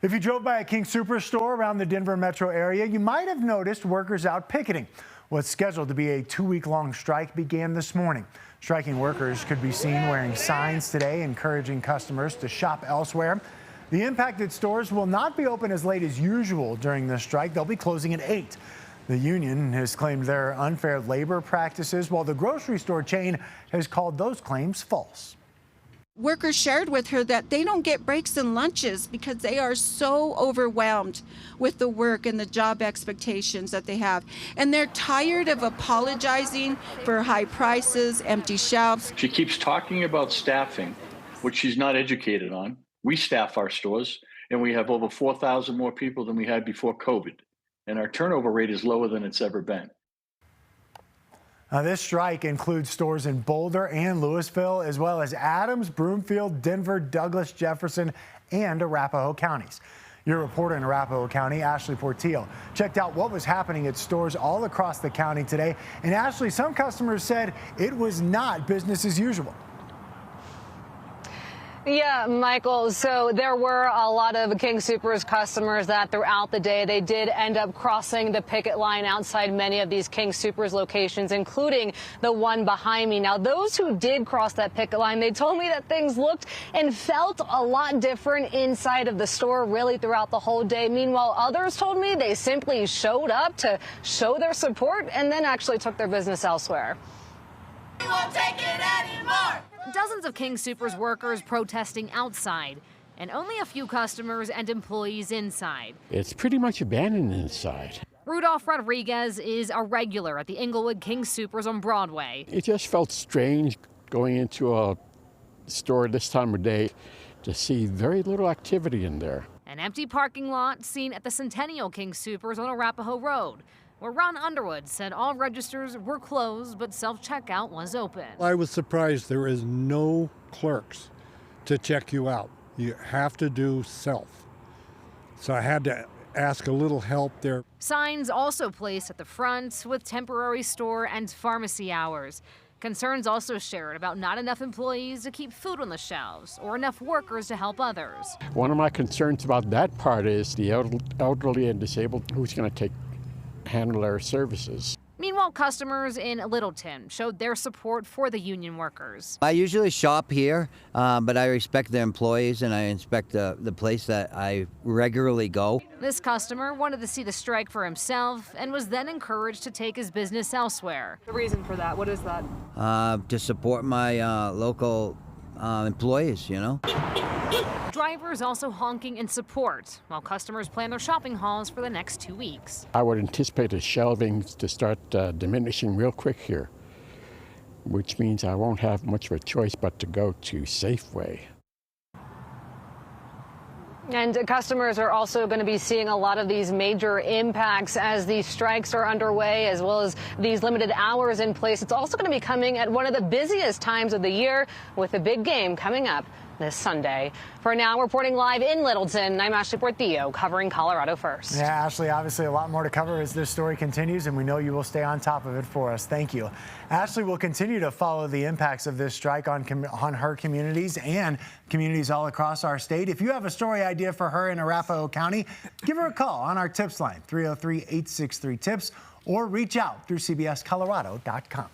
If you drove by a King Soopers store around the Denver metro area, you might have noticed workers out picketing. What's scheduled to be a 2-week-long strike began this morning. Striking workers could be seen wearing signs today encouraging customers to shop elsewhere. The impacted stores will not be open as late as usual during this strike. They'll be closing at 8. The union has claimed there are unfair labor practices, while the grocery store chain has called those claims false. Workers shared with her that they don't get breaks and lunches because they are so overwhelmed with the work and the job expectations that they have. And they're tired of apologizing for high prices, empty shelves. She keeps talking about staffing, which she's not educated on. We staff our stores, and we have over 4,000 more people than we had before COVID. And our turnover rate is lower than it's ever been. This strike includes stores in Boulder and Louisville, as well as Adams, Broomfield, Denver, Douglas, Jefferson, and Arapahoe counties. Your reporter in Arapahoe County, Ashley Portillo, checked out what was happening at stores all across the county today. And Ashley, some customers said it was not business as usual. Yeah, Michael, so there were a lot of King Soopers customers that throughout the day, they did end up crossing the picket line outside many of these King Soopers locations, including the one behind me. Now, those who did cross that picket line, they told me that things looked and felt a lot different inside of the store really throughout the whole day. Meanwhile, others told me they simply showed up to show their support and then actually took their business elsewhere. We won't take it anymore. Dozens of King Soopers workers protesting outside, and only a few customers and employees inside. It's pretty much abandoned inside. Rudolph Rodriguez is a regular at the Inglewood King Soopers on Broadway. It just felt strange going into a store this time of day to see very little activity in there. An empty parking lot seen at the Centennial King Soopers on Arapahoe Road, where Ron Underwood said all registers were closed, but self-checkout was open. I was surprised there is no clerks to check you out. You have to do self. So I had to ask a little help there. Signs also placed at the front with temporary store and pharmacy hours. Concerns also shared about not enough employees to keep food on the shelves or enough workers to help others. One of my concerns about that part is the elderly and disabled, who's going to handle their services. Meanwhile, customers in Littleton showed their support for the union workers. I usually shop here, but I respect the employees and I respect the place that I regularly go. This customer wanted to see the strike for himself and was then encouraged to take his business elsewhere. The reason for that, what is that? To support my local employees, you know. Drivers also honking in support, while customers plan their shopping hauls for the next 2 weeks. I would anticipate the shelving to start diminishing real quick here, which means I won't have much of a choice but to go to Safeway. And customers are also going to be seeing a lot of these major impacts as these strikes are underway, as well as these limited hours in place. It's also going to be coming at one of the busiest times of the year with a big game coming up this Sunday. For now, reporting live in Littleton, I'm Ashley Portillo, covering Colorado First. Yeah, Ashley, obviously a lot more to cover as this story continues, and we know you will stay on top of it for us. Thank you. Ashley will continue to follow the impacts of this strike on her communities and communities all across our state. If you have a story idea for her in Arapahoe County, give her a call on our tips line, 303-863-TIPS, or reach out through cbscolorado.com.